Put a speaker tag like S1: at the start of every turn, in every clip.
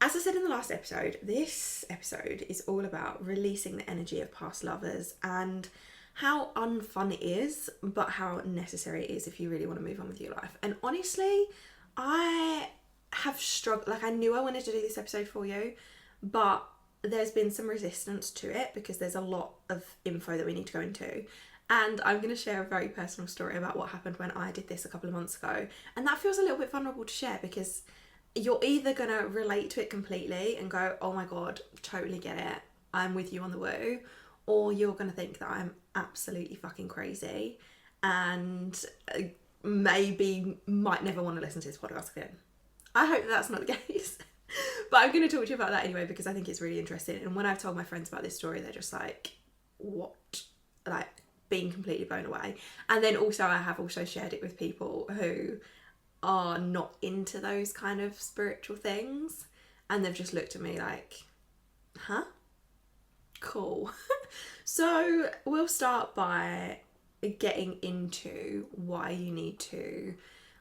S1: As I said in the last episode, this episode is all about releasing the energy of past lovers and how unfun it is, but how necessary it is if you really want to move on with your life. And honestly, I have struggled, like I knew I wanted to do this episode for you, but there's been some resistance to it because there's a lot of info that we need to go into. And I'm going to share a very personal story about what happened when I did this a couple of months ago. And that feels a little bit vulnerable to share because you're either going to relate to it completely and go, oh my God, totally get it, I'm with you on the woo, or you're going to think that I'm absolutely fucking crazy and maybe might never want to listen to this podcast again. I hope that's not the case. But I'm going to talk to you about that anyway because I think it's really interesting. And when I've told my friends about this story, they're just like, what? Like, being completely blown away. And then also I have also shared it with people who are not into those kind of spiritual things, and they've just looked at me like, huh? Cool. So we'll start by getting into why you need to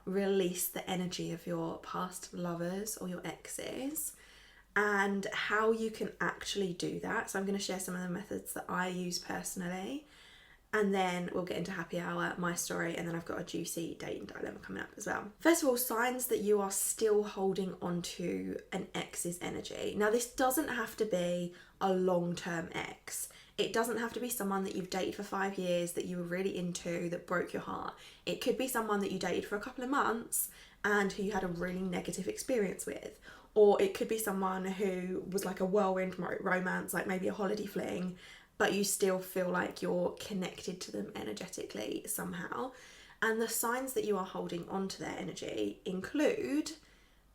S1: release the energy of your past lovers or your exes and how you can actually do that. So I'm going to share some of the methods that I use personally, and then we'll get into happy hour, my story, and then I've got a juicy dating dilemma coming up as well. First of all, signs that you are still holding onto an ex's energy. Now, this doesn't have to be a long-term ex. It doesn't have to be someone that you've dated for 5 years that you were really into that broke your heart. It could be someone that you dated for a couple of months and who you had a really negative experience with. Or it could be someone who was like a whirlwind romance, like maybe a holiday fling, but you still feel like you're connected to them energetically somehow. And the signs that you are holding on to their energy include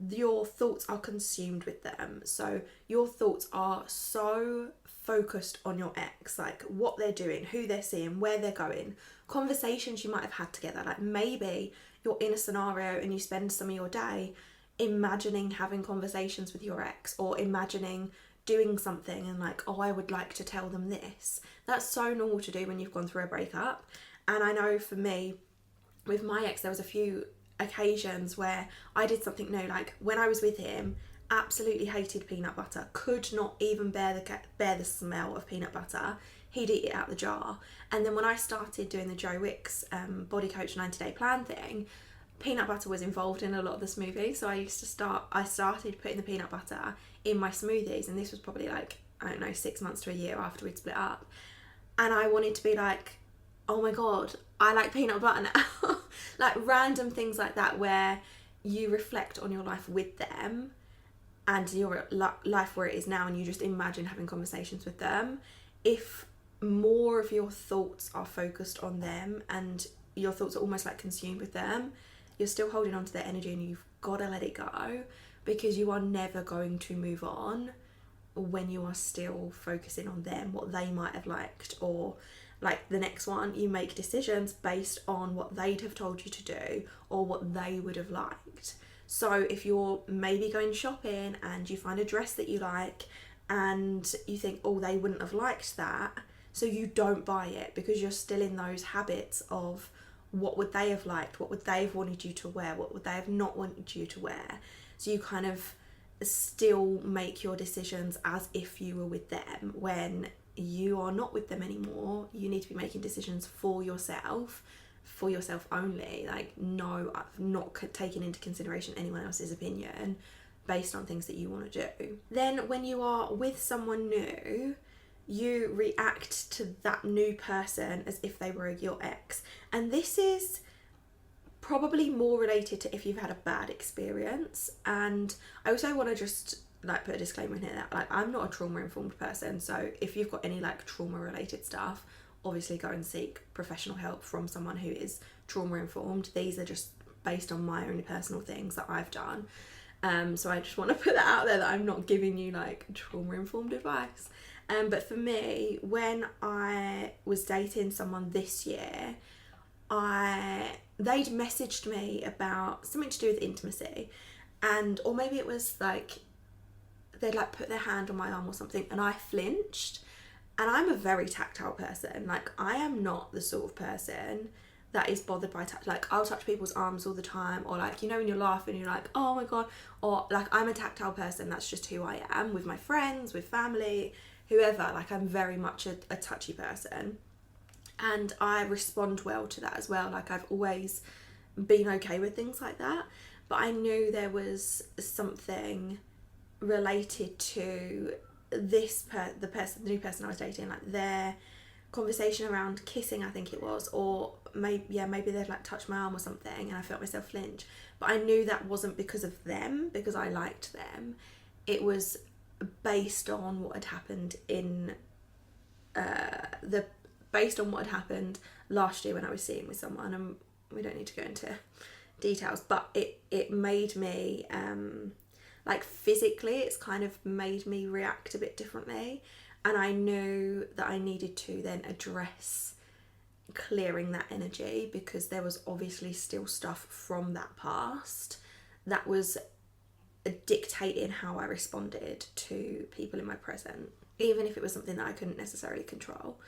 S1: your thoughts are consumed with them. So your thoughts are so focused on your ex, like what they're doing, who they're seeing, where they're going, conversations you might have had together. Like maybe you're in a scenario and you spend some of your day imagining having conversations with your ex, or imagining doing something and like, oh, I would like to tell them this. That's so normal to do when you've gone through a breakup. And I know for me, with my ex, there was a few occasions where I did something new. Like when I was with him, absolutely hated peanut butter, could not even bear the smell of peanut butter. He'd eat it out the jar. And then when I started doing the Joe Wicks body coach 90-day plan thing, peanut butter was involved in a lot of the smoothies. So I started putting the peanut butter in my smoothies, and this was probably like, I don't know, 6 months to a year after we'd split up. And I wanted to be like, oh my God, I like peanut butter now. Like random things like that where you reflect on your life with them and your life where it is now, and you just imagine having conversations with them. If more of your thoughts are focused on them and your thoughts are almost like consumed with them, you're still holding on to their energy, and you've got to let it go, because you are never going to move on when you are still focusing on them, what they might have liked. Or like the next one, you make decisions based on what they'd have told you to do or what they would have liked. So if you're maybe going shopping and you find a dress that you like and you think, oh, they wouldn't have liked that, so you don't buy it because you're still in those habits of what would they have liked, what would they have wanted you to wear, what would they have not wanted you to wear. So you kind of still make your decisions as if you were with them when you are not with them anymore. You need to be making decisions for yourself only. Like, no, I've not taken into consideration anyone else's opinion based on things that you want to do. Then when you are with someone new, you react to that new person as if they were your ex. And this is probably more related to if you've had a bad experience. And I also want to just like put a disclaimer in here that like I'm not a trauma informed person, so if you've got any like trauma related stuff, obviously go and seek professional help from someone who is trauma informed. These are just based on my own personal things that I've done. So I just want to put that out there, that I'm not giving you like trauma informed advice. But for me, when I was dating someone this year, they'd messaged me about something to do with intimacy, and or maybe it was like they'd like put their hand on my arm or something, and I flinched. And I'm a very tactile person. Like, I am not the sort of person that is bothered by touch. Like, I'll touch people's arms all the time, or like, you know, when you're laughing, you're like, oh my god, or like, I'm a tactile person. That's just who I am with my friends, with family, whoever. Like, I'm very much a touchy person, and I respond well to that as well. Like, I've always been okay with things like that, but I knew there was something related to the new person I was dating, like their conversation around kissing, I think it was, or maybe they'd like touch my arm or something, and I felt myself flinch. But I knew that wasn't because of them, because I liked them. It was based on what had happened based on what had happened last year when I was seeing with someone, and we don't need to go into details, but it made me like physically, it's kind of made me react a bit differently. And I knew that I needed to then address clearing that energy, because there was obviously still stuff from that past that was dictating how I responded to people in my present, even if it was something that I couldn't necessarily control.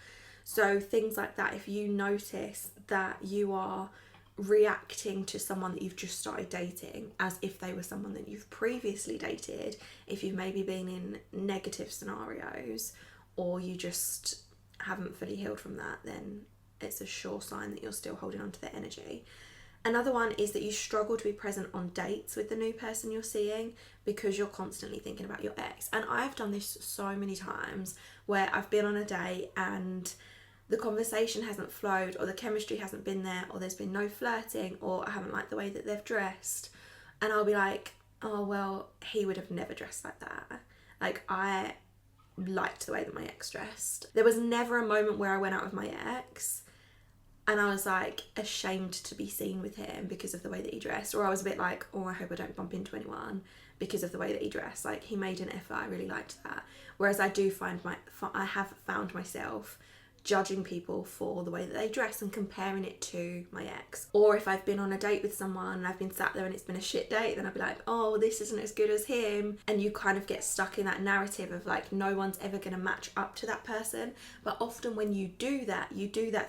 S1: So things like that, if you notice that you are reacting to someone that you've just started dating as if they were someone that you've previously dated, if you've maybe been in negative scenarios, or you just haven't fully healed from that, then it's a sure sign that you're still holding on to their energy. Another one is that you struggle to be present on dates with the new person you're seeing because you're constantly thinking about your ex. And I've done this so many times where I've been on a date and the conversation hasn't flowed, or the chemistry hasn't been there, or there's been no flirting, or I haven't liked the way that they've dressed, and I'll be like, oh well, he would have never dressed like that. Like, I liked the way that my ex dressed. There was never a moment where I went out with my ex and I was like ashamed to be seen with him because of the way that he dressed, or I was a bit like, oh, I hope I don't bump into anyone because of the way that he dressed. Like, he made an effort, I really liked that. Whereas I have found myself judging people for the way that they dress and comparing it to my ex. Or if I've been on a date with someone and I've been sat there and it's been a shit date, then I'll be like, oh, this isn't as good as him. And you kind of get stuck in that narrative of like, no one's ever going to match up to that person. But often when you do that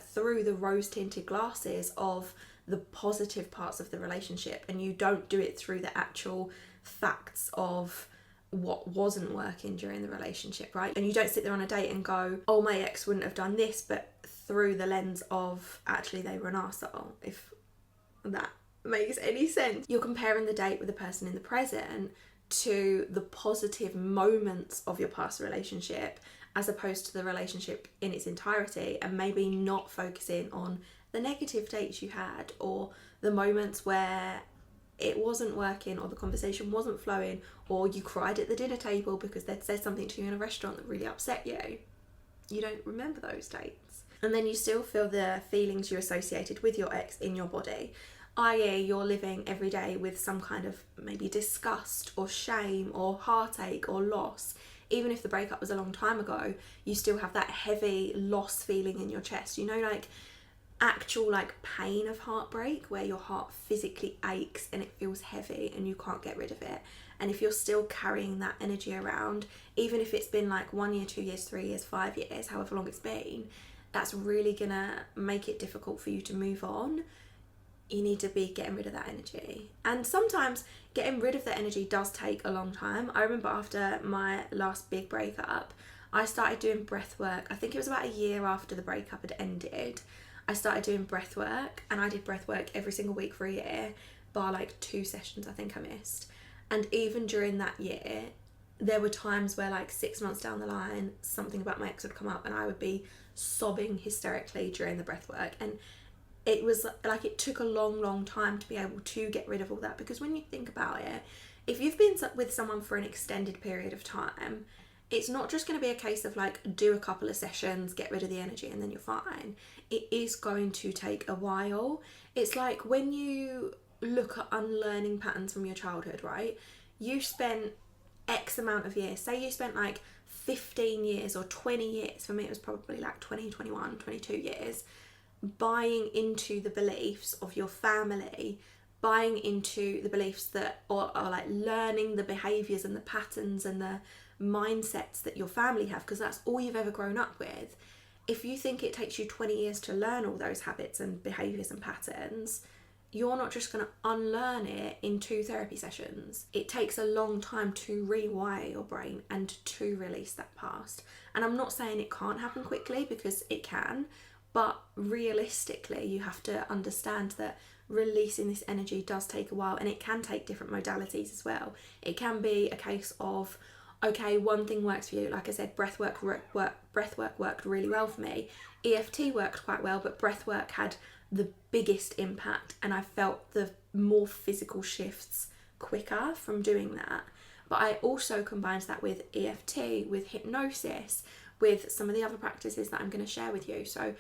S1: through the rose-tinted glasses of the positive parts of the relationship, and you don't do it through the actual facts of what wasn't working during the relationship, right? And you don't sit there on a date and go, oh, my ex wouldn't have done this, but through the lens of actually they were an arsehole, if that makes any sense. You're comparing the date with the person in the present to the positive moments of your past relationship as opposed to the relationship in its entirety, and maybe not focusing on the negative dates you had, or the moments where it wasn't working, or the conversation wasn't flowing, or you cried at the dinner table because they'd said something to you in a restaurant that really upset you. You don't remember those dates. And then you still feel the feelings you associated with your ex in your body, i.e. you're living every day with some kind of maybe disgust or shame or heartache or loss. Even if the breakup was a long time ago, you still have that heavy loss feeling in your chest, you know, like actual like pain of heartbreak, where your heart physically aches and it feels heavy and you can't get rid of it. And if you're still carrying that energy around, even if it's been like 1 year, 2 years, 3 years, 5 years, however long it's been, that's really gonna make it difficult for you to move on. You need to be getting rid of that energy. And sometimes getting rid of the energy does take a long time. I remember after my last big breakup, I started doing breath work. I think it was about a year after the breakup had ended. I started doing breath work, and I did breath work every single week for a year, bar like 2 sessions I think I missed. And even during that year, there were times where like 6 months down the line, something about my ex would come up and I would be sobbing hysterically during the breath work. And it was like, it took a long time to be able to get rid of all that, because when you think about it, if you've been with someone for an extended period of time, it's not just going to be a case of like, do a couple of sessions, get rid of the energy, and then you're fine. It is going to take a while. It's like when you look at unlearning patterns from your childhood, right? You spent X amount of years, say you spent like 15 years or 20 years, for me it was probably like 20, 21, 22 years, buying into the beliefs of your family, buying into the beliefs that, or like learning the behaviours and the patterns and the mindsets that your family have, because that's all you've ever grown up with. if you think it takes you 20 years to learn all those habits and behaviours and patterns, you're not just going to unlearn it in 2 therapy sessions. It takes a long time to rewire your brain and to release that past. And I'm not saying it can't happen quickly, because it can, but realistically you have to understand that releasing this energy does take a while, and it can take different modalities as well. It can be a case of, okay, one thing works for you. Like I said, breathwork worked really well for me. EFT worked quite well, but breathwork had the biggest impact, and I felt the more physical shifts quicker from doing that. But I also combined that with EFT, with hypnosis, with some of the other practices that I'm going to share with you. So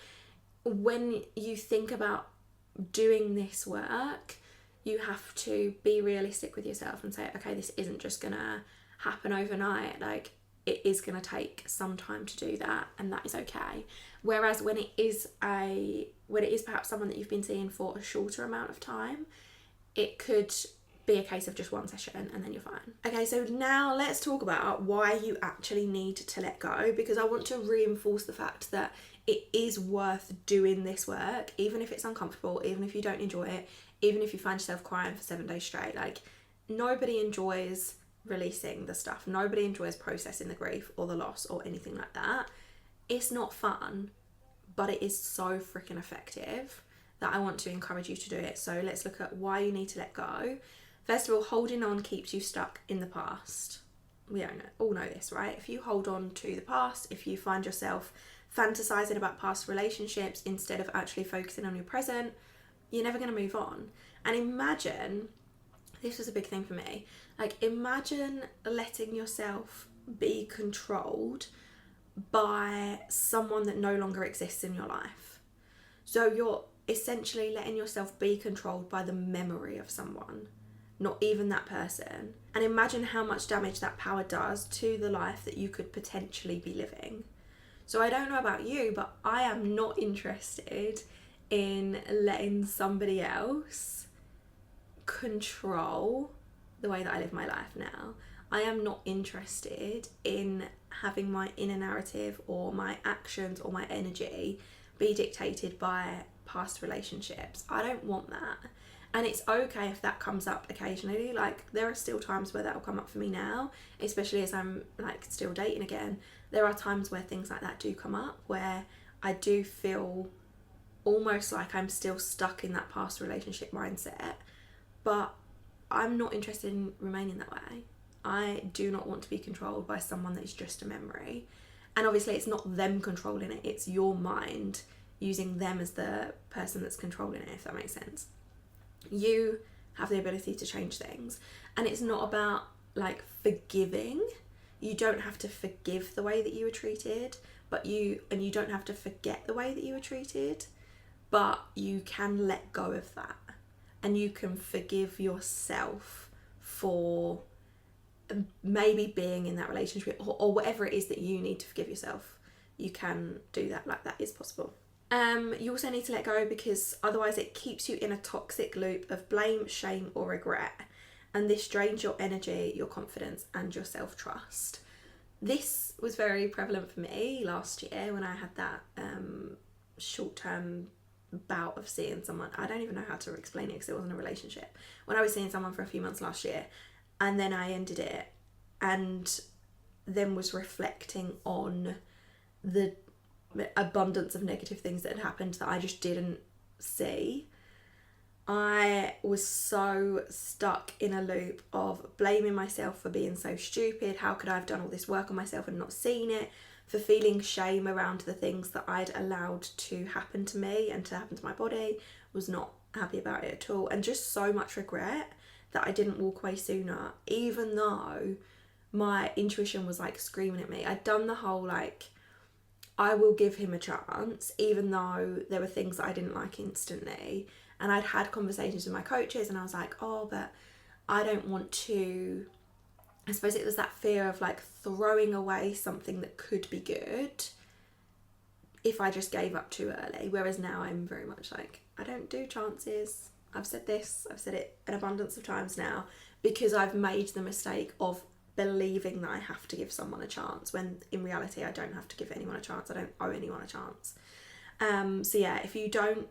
S1: when you think about doing this work, you have to be realistic with yourself and say, okay, this isn't just going to happen overnight. Like, it is going to take some time to do that, and that is okay. Whereas when it is perhaps someone that you've been seeing for a shorter amount of time, it could be a case of just one session and then you're fine. Okay, so now let's talk about why you actually need to let go, because I want to reinforce the fact that it is worth doing this work, even if it's uncomfortable, even if you don't enjoy it, even if you find yourself crying for 7 days straight. Like, nobody enjoys releasing the stuff. Nobody enjoys processing the grief or the loss or anything like that. It's not fun, but it is so freaking effective that I want to encourage you to do it. So let's look at why you need to let go. First of all, holding on keeps you stuck in the past. We all know this, right? If you hold on to the past, if you find yourself fantasizing about past relationships instead of actually focusing on your present, you're never going to move on. And imagine, this was a big thing for me, like, imagine letting yourself be controlled by someone that no longer exists in your life. So you're essentially letting yourself be controlled by the memory of someone, not even that person. And imagine how much damage that power does to the life that you could potentially be living. So I don't know about you, but I am not interested in letting somebody else control the way that I live my life now. I am not interested in having my inner narrative or my actions or my energy be dictated by past relationships. I don't want that. And it's okay if that comes up occasionally. Like, there are still times where that will come up for me now, especially as I'm like still dating again. There are times where things like that do come up, where I do feel almost like I'm still stuck in that past relationship mindset, but I'm not interested in remaining that way. I do not want to be controlled by someone that is just a memory. And obviously it's not them controlling it, it's your mind using them as the person that's controlling it, if that makes sense. You have the ability to change things, and it's not about like forgiving. You don't have to forgive the way that you were treated, you don't have to forget the way that you were treated, but you can let go of that, and you can forgive yourself for maybe being in that relationship or whatever it is that you need to forgive yourself. You can do that. Like, that is possible. You also need to let go, because otherwise it keeps you in a toxic loop of blame, shame or regret, and this drains your energy, your confidence and your self-trust. This was very prevalent for me last year when I had that short-term bout of seeing someone. I don't even know how to explain it because it wasn't a relationship. When I was seeing someone for a few months last year, and then I ended it, and then was reflecting on the abundance of negative things that had happened that I just didn't see. I was so stuck in a loop of blaming myself for being so stupid. How could I have done all this work on myself and not seen it? For feeling shame around the things that I'd allowed to happen to me and to happen to my body. Was not happy about it at all, and just so much regret that I didn't walk away sooner, even though my intuition was like screaming at me. I'd done the whole like, I will give him a chance, even though there were things that I didn't like instantly. And I'd had conversations with my coaches, and I was like, oh, but I don't want to, I suppose it was that fear of like throwing away something that could be good if I just gave up too early. Whereas now I'm very much like, I don't do chances. I've said this, I've said it an abundance of times now, because I've made the mistake of believing that I have to give someone a chance, when in reality I don't have to give anyone a chance. I don't owe anyone a chance. So yeah, if you don't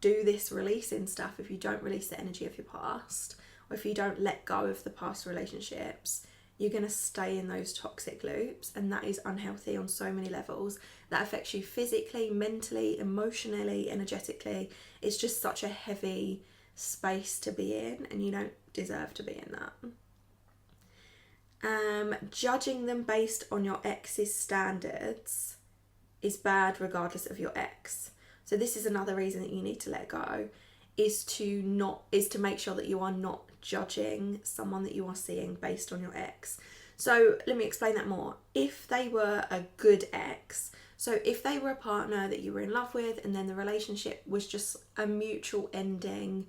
S1: do this releasing stuff, if you don't release the energy of your past, or if you don't let go of the past relationships, you're going to stay in those toxic loops, and that is unhealthy on so many levels. That affects you physically, mentally, emotionally, energetically. It's just such a heavy space to be in, and you don't deserve to be in that. Judging them based on your ex's standards is bad regardless of your ex. So this is another reason that you need to let go, is to make sure that you are not judging someone that you are seeing based on your ex. So let me explain that more. If they were a good ex, so if they were a partner that you were in love with, and then the relationship was just a mutual ending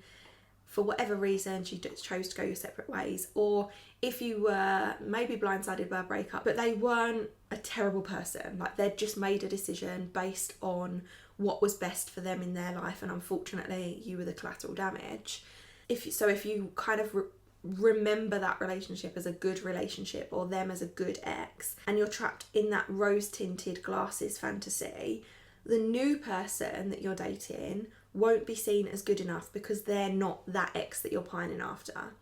S1: for whatever reason, you chose to go your separate ways, or if you were maybe blindsided by a breakup, but they weren't a terrible person, like they'd just made a decision based on what was best for them in their life, and unfortunately you were the collateral damage. If you kind of remember that relationship as a good relationship, or them as a good ex, and you're trapped in that rose-tinted glasses fantasy, the new person that you're dating won't be seen as good enough because they're not that ex that you're pining after.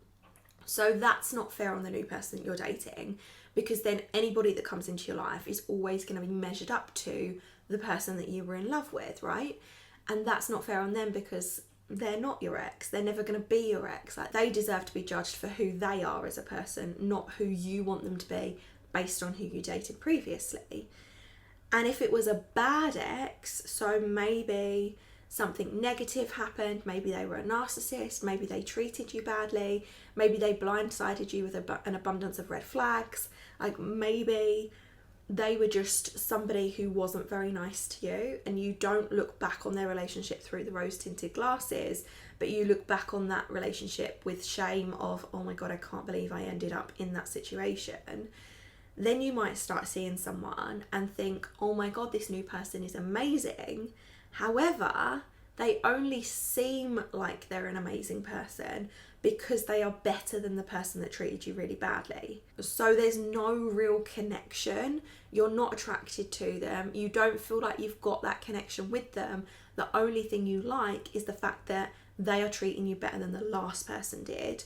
S1: So that's not fair on the new person that you're dating, because then anybody that comes into your life is always going to be measured up to the person that you were in love with, right? And that's not fair on them, because they're not your ex. They're never going to be your ex. Like, they deserve to be judged for who they are as a person, not who you want them to be based on who you dated previously. And if it was a bad ex, so maybe something negative happened, maybe they were a narcissist, maybe they treated you badly, maybe they blindsided you with an abundance of red flags, like maybe they were just somebody who wasn't very nice to you, and you don't look back on their relationship through the rose-tinted glasses, but you look back on that relationship with shame of, oh my God, I can't believe I ended up in that situation. Then you might start seeing someone and think, oh my God, this new person is amazing. However, they only seem like they're an amazing person because they are better than the person that treated you really badly. So there's no real connection. You're not attracted to them. You don't feel like you've got that connection with them. The only thing you like is the fact that they are treating you better than the last person did.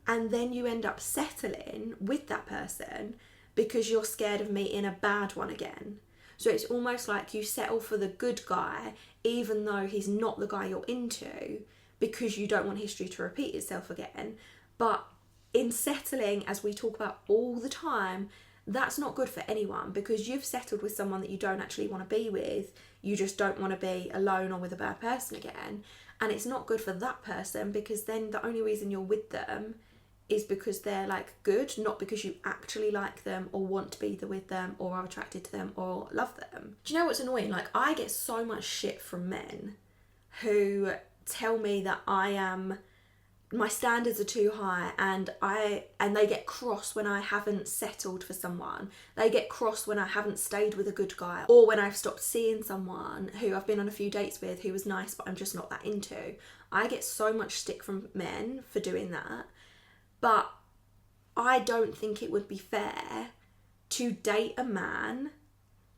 S1: And then you end up settling with that person because you're scared of meeting a bad one again. So it's almost like you settle for the good guy, even though he's not the guy you're into, because you don't want history to repeat itself again. But in settling, as we talk about all the time, that's not good for anyone, because you've settled with someone that you don't actually want to be with. You just don't want to be alone or with a bad person again. And it's not good for that person, because then the only reason you're with them is because they're like good, not because you actually like them or want to be with them or are attracted to them or love them. Do you know what's annoying? Like, I get so much shit from men who tell me that my standards are too high, and they get cross when I haven't settled for someone. They get cross when I haven't stayed with a good guy, or when I've stopped seeing someone who I've been on a few dates with who was nice but I'm just not that into. I get so much stick from men for doing that. But I don't think it would be fair to date a man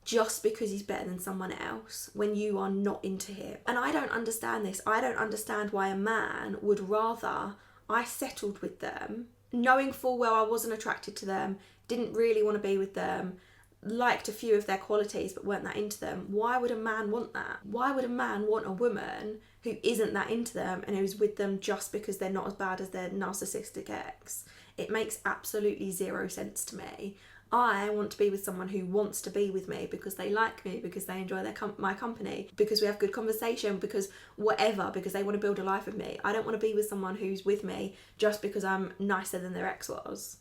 S1: just because he's better than someone else when you are not into him. And I don't understand this. I don't understand why a man would rather I settled with them, knowing full well I wasn't attracted to them, didn't really want to be with them, liked a few of their qualities but weren't that into them. Why would a man want that? Why would a man want a woman who isn't that into them and who's with them just because they're not as bad as their narcissistic ex? It makes absolutely zero sense to me. I want to be with someone who wants to be with me because they like me, because they enjoy my company, because we have good conversation, because whatever, because they want to build a life with me. I don't want to be with someone who's with me just because I'm nicer than their ex was.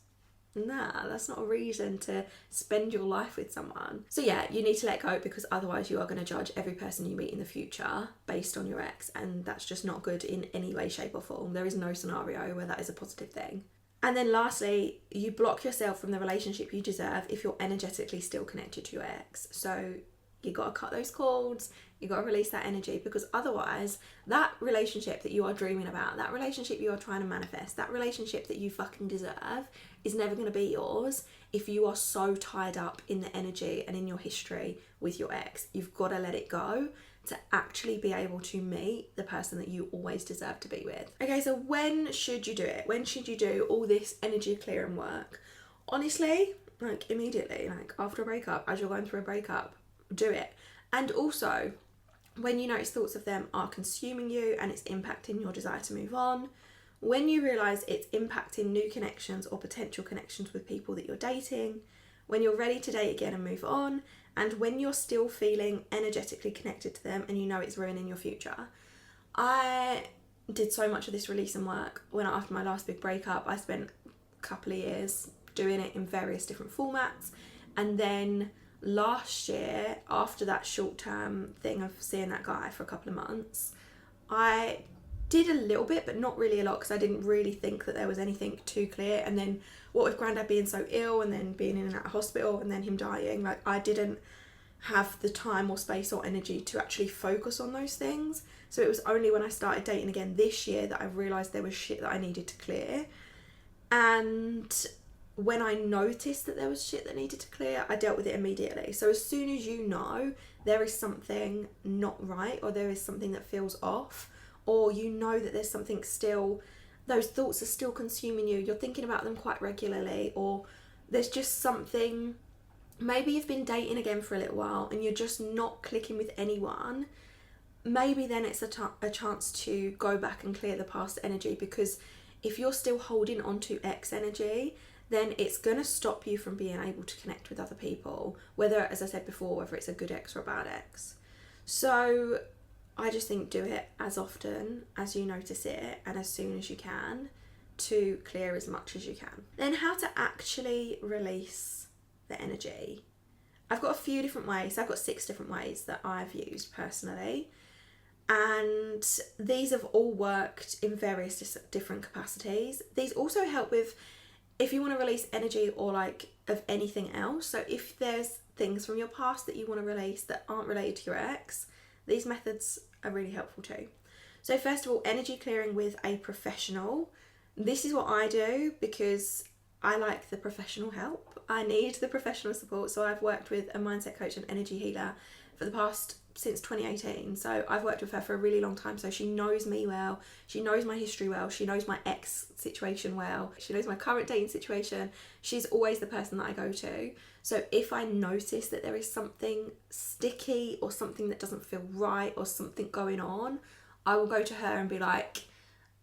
S1: Nah, that's not a reason to spend your life with someone. So yeah, you need to let go, because otherwise you are going to judge every person you meet in the future based on your ex, and that's just not good in any way, shape or form. There is no scenario where that is a positive thing. And then lastly, you block yourself from the relationship you deserve if you're energetically still connected to your ex. So You got to cut those cords, you got to release that energy, because otherwise that relationship that you are dreaming about, that relationship you are trying to manifest, that relationship that you fucking deserve is never going to be yours if you are so tied up in the energy and in your history with your ex. You've got to let it go to actually be able to meet the person that you always deserve to be with. Okay, so when should you do it? When should you do all this energy clearing work? Honestly, like immediately, like after a breakup, as you're going through a breakup, do it. And also, when you notice thoughts of them are consuming you and it's impacting your desire to move on, when you realise it's impacting new connections or potential connections with people that you're dating, when you're ready to date again and move on, and when you're still feeling energetically connected to them and you know it's ruining your future. I did so much of this releasing work after my last big breakup. I spent a couple of years doing it in various different formats, and then last year, after that short-term thing of seeing that guy for a couple of months, I did a little bit, but not really a lot, because I didn't really think that there was anything too clear. And then what with Grandad being so ill and then being in and out of hospital and then him dying, like I didn't have the time or space or energy to actually focus on those things. So it was only when I started dating again this year that I realised there was shit that I needed to clear. And when I noticed that there was shit that needed to clear, I dealt with it immediately. So as soon as you know there is something not right, or there is something that feels off, or you know that there's something still, those thoughts are still consuming you, you're thinking about them quite regularly, or there's just something, maybe you've been dating again for a little while and you're just not clicking with anyone, maybe then it's a chance to go back and clear the past energy. Because if you're still holding on to ex energy, then it's going to stop you from being able to connect with other people, whether, as I said before, whether it's a good ex or a bad ex. So I just think do it as often as you notice it and as soon as you can to clear as much as you can. Then how to actually release the energy. I've got a few different ways. I've got 6 different ways that I've used personally. And these have all worked in various different capacities. These also help with if you want to release energy or like of anything else. So if there's things from your past that you want to release that aren't related to your ex, these methods are really helpful too. So first of all, energy clearing with a professional. This is what I do because I like the professional help. I need the professional support. So I've worked with a mindset coach and energy healer for the past since 2018. So I've worked with her for a really long time. So she knows me well. She knows my history well. She knows my ex situation well. She knows my current dating situation. She's always the person that I go to. So if I notice that there is something sticky or something that doesn't feel right or something going on, I will go to her and be like,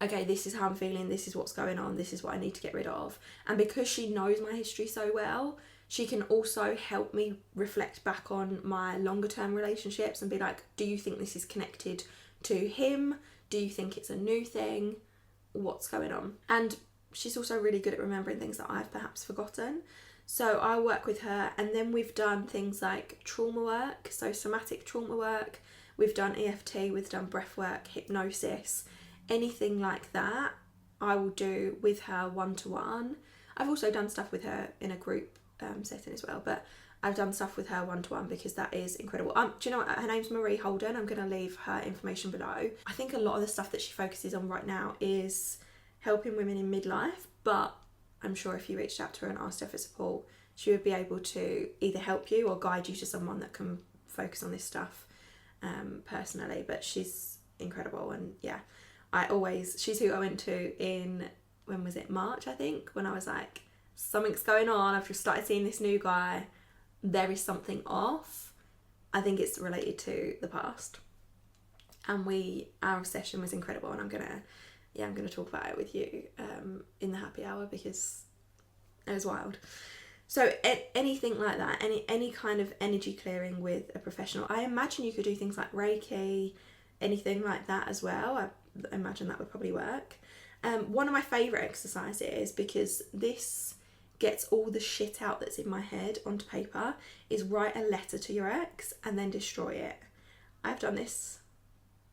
S1: okay, this is how I'm feeling. This is what's going on. This is what I need to get rid of. And because she knows my history so well, she can also help me reflect back on my longer term relationships and be like, do you think this is connected to him? Do you think it's a new thing? What's going on? And she's also really good at remembering things that I've perhaps forgotten. So I work with her, and then we've done things like trauma work, so somatic trauma work. We've done EFT, we've done breathwork, hypnosis, anything like that I will do with her one-to-one. I've also done stuff with her in a group setting as well, but I've done stuff with her one-to-one because that is incredible. Do you know what? Her name's Marie Holden. I'm going to leave her information below. I think a lot of the stuff that she focuses on right now is helping women in midlife, but I'm sure if you reached out to her and asked her for support, she would be able to either help you or guide you to someone that can focus on this stuff personally. But she's incredible, and yeah, she's who I went to in, when was it, March I think, when I was like, something's going on, I've just started seeing this new guy, there is something off. I think it's related to the past, and our session was incredible, and I'm gonna talk about it with you in the happy hour because it was wild. So anything like that, any kind of energy clearing with a professional. I imagine you could do things like Reiki, anything like that as well. I imagine that would probably work. One of my favourite exercises, because this gets all the shit out that's in my head onto paper, is write a letter to your ex and then destroy it. I've done this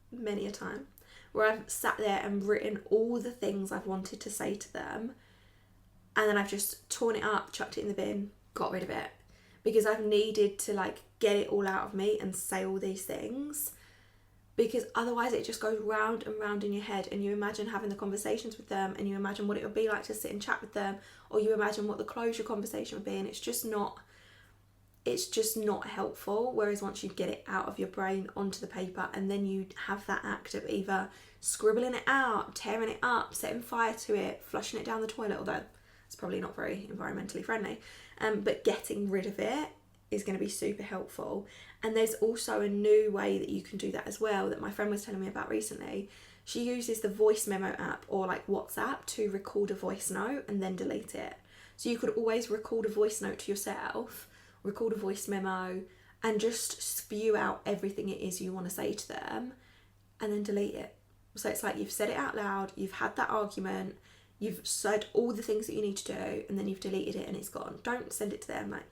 S1: many a time, where I've sat there and written all the things I've wanted to say to them, and then I've just torn it up, chucked it in the bin, got rid of it. because I've needed to like get it all out of me and say all these things, because otherwise it just goes round and round in your head, and you imagine having the conversations with them, and you imagine what it would be like to sit and chat with them, or you imagine what the closure conversation would be, and it's just not helpful. Whereas once you get it out of your brain onto the paper, and then you have that act of either scribbling it out, tearing it up, setting fire to it, flushing it down the toilet, although it's probably not very environmentally friendly, but getting rid of it is going to be super helpful. And there's also a new way that you can do that as well that my friend was telling me about recently. She uses the voice memo app or like WhatsApp to record a voice note and then delete it. So you could always record a voice note to yourself, record a voice memo, and just spew out everything it is you want to say to them, and then delete it. So it's like you've said it out loud, you've had that argument, you've said all the things that you need to do, and then you've deleted it and it's gone. Don't send it to them. Like,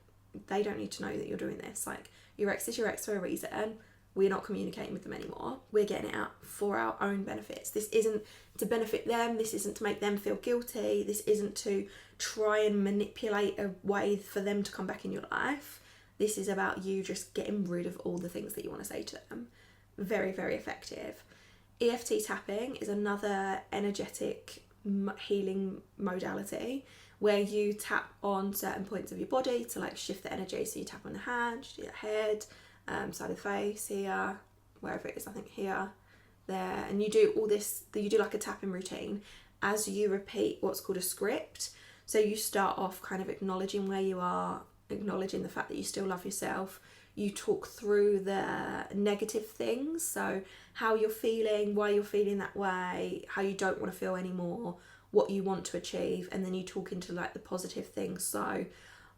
S1: they don't need to know that you're doing this. Like, your ex is your ex for a reason. We're not communicating with them anymore. We're getting it out for our own benefits. This isn't to benefit them. This isn't to make them feel guilty. This isn't to try and manipulate a way for them to come back in your life. This is about you just getting rid of all the things that you want to say to them. Very, very effective. EFT tapping is another energetic healing modality where you tap on certain points of your body to like shift the energy. So you tap on the hand, your head, side of the face, here, wherever it is, I think here, there, and you do all this, you do like a tapping routine as you repeat what's called a script. So you start off kind of acknowledging where you are, acknowledging the fact that you still love yourself. You talk through the negative things, so how you're feeling, why you're feeling that way, how you don't want to feel anymore, what you want to achieve, and then you talk into like the positive things. So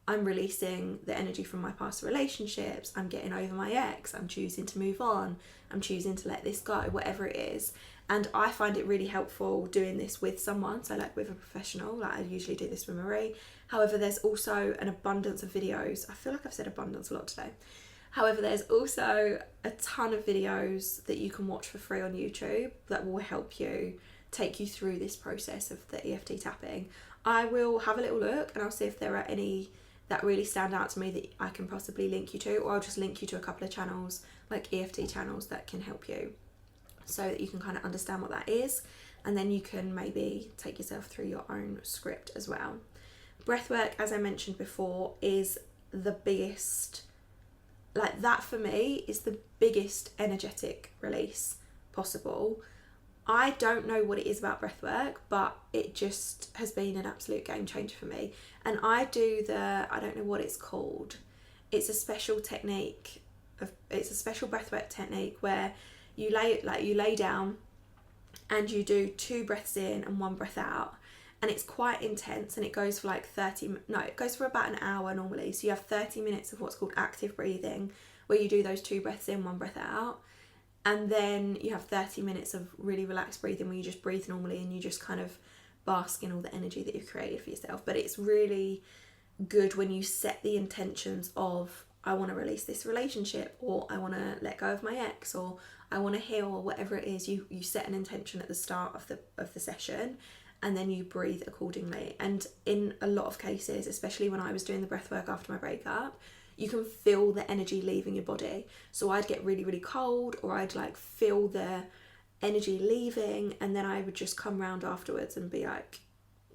S1: I'm releasing the energy from my past relationships, I'm getting over my ex, I'm choosing to move on, I'm choosing to let this go, whatever it is. And I find it really helpful doing this with someone, so like with a professional. Like I usually do this with Marie. However, there's also an abundance of videos. I feel like I've said abundance a lot today. However, there's also a ton of videos that you can watch for free on YouTube that will help you, take you through this process of the EFT tapping. I will have a little look and I'll see if there are any that really stand out to me that I can possibly link you to, or I'll just link you to a couple of channels, like EFT channels, that can help you so that you can kind of understand what that is, and then you can maybe take yourself through your own script as well. Breathwork, as I mentioned before, is the biggest, like that for me is the biggest energetic release possible. I don't know what it is about breathwork, but it just has been an absolute game changer for me. And I do I don't know what it's called. It's a special technique. It's a special breathwork technique where you lay down and you do 2 breaths in and 1 breath out. And it's quite intense, and it goes for like it goes for about an hour normally. So you have 30 minutes of what's called active breathing, where you do those 2 breaths in, 1 breath out. And then you have 30 minutes of really relaxed breathing where you just breathe normally and you just kind of bask in all the energy that you've created for yourself. But it's really good when you set the intentions of, I want to release this relationship, or I want to let go of my ex, or I want to heal, or whatever it is. You set an intention at the start of the session, and then you breathe accordingly. And in a lot of cases, especially when I was doing the breath work after my breakup, you can feel the energy leaving your body. So I'd get really, really cold, or I'd like feel the energy leaving, and then I would just come round afterwards and be like,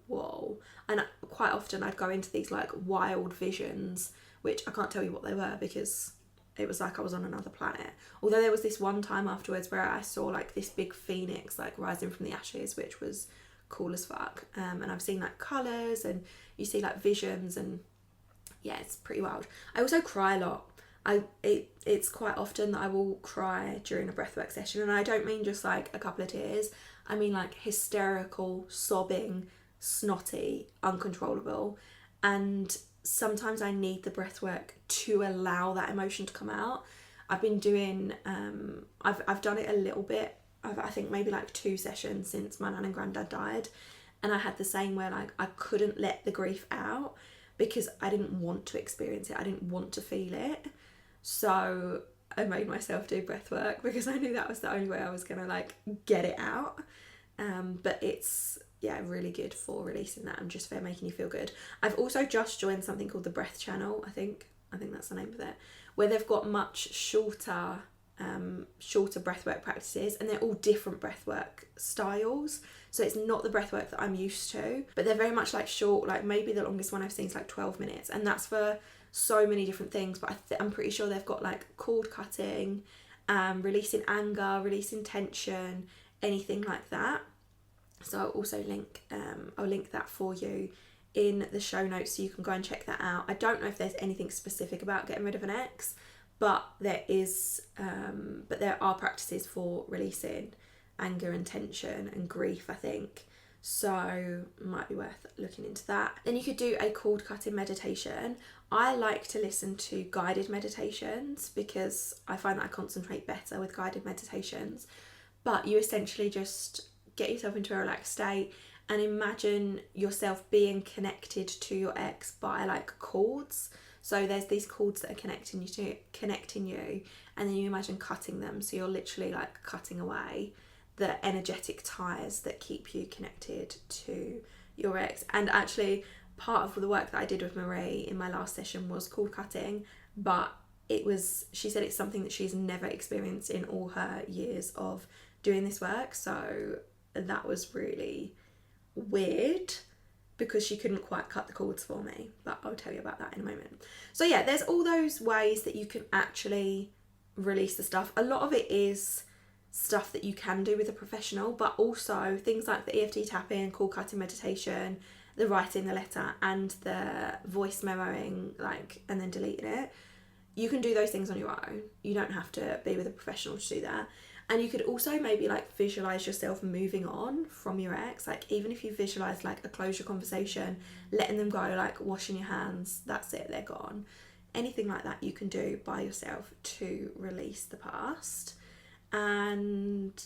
S1: whoa. And quite often I'd go into these like wild visions, which I can't tell you what they were because it was like I was on another planet. Although there was this one time afterwards where I saw like this big phoenix like rising from the ashes, which was cool as fuck. And I've seen like colours, and you see like visions, and yeah, it's pretty wild. I also cry a lot. It's quite often that I will cry during a breathwork session, and I don't mean just like a couple of tears. I mean like hysterical, sobbing, snotty, uncontrollable. And sometimes I need the breathwork to allow that emotion to come out. I've been doing, I've done it a little bit. I think maybe like 2 sessions since my nan and granddad died, and I had the same where like I couldn't let the grief out because I didn't want to experience it. I didn't want to feel it. So I made myself do breath work because I knew that was the only way I was going to like get it out. But it's, yeah, really good for releasing that and just for making you feel good. I've also just joined something called the Breath Channel, I think. I think that's the name of it, where they've got much shorter breathwork practices, and they're all different breathwork styles. So it's not the breathwork that I'm used to, but they're very much like short, like maybe the longest one I've seen is like 12 minutes, and that's for so many different things. But I'm pretty sure they've got like cord cutting, releasing anger, releasing tension, anything like that. So I'll also link that for you in the show notes, so you can go and check that out. I don't know if there's anything specific about getting rid of an ex, but there are practices for releasing anger and tension and grief, I think. So it might be worth looking into that. Then you could do a cord cutting meditation. I like to listen to guided meditations because I find that I concentrate better with guided meditations. But you essentially just get yourself into a relaxed state and imagine yourself being connected to your ex by like cords. So there's these cords that are connecting you, and then you imagine cutting them. So you're literally like cutting away the energetic ties that keep you connected to your ex. And actually, part of the work that I did with Marie in my last session was cord cutting, but she said it's something that she's never experienced in all her years of doing this work. So that was really weird because she couldn't quite cut the cords for me, but I'll tell you about that in a moment. So yeah, there's all those ways that you can actually release the stuff. A lot of it is stuff that you can do with a professional, but also things like the EFT tapping, cord cutting meditation, the writing the letter, and the voice memoing, like, and then deleting it. You can do those things on your own. You don't have to be with a professional to do that. And you could also maybe like visualize yourself moving on from your ex. Like even if you visualize like a closure conversation, letting them go, like washing your hands, that's it, they're gone. Anything like that you can do by yourself to release the past. And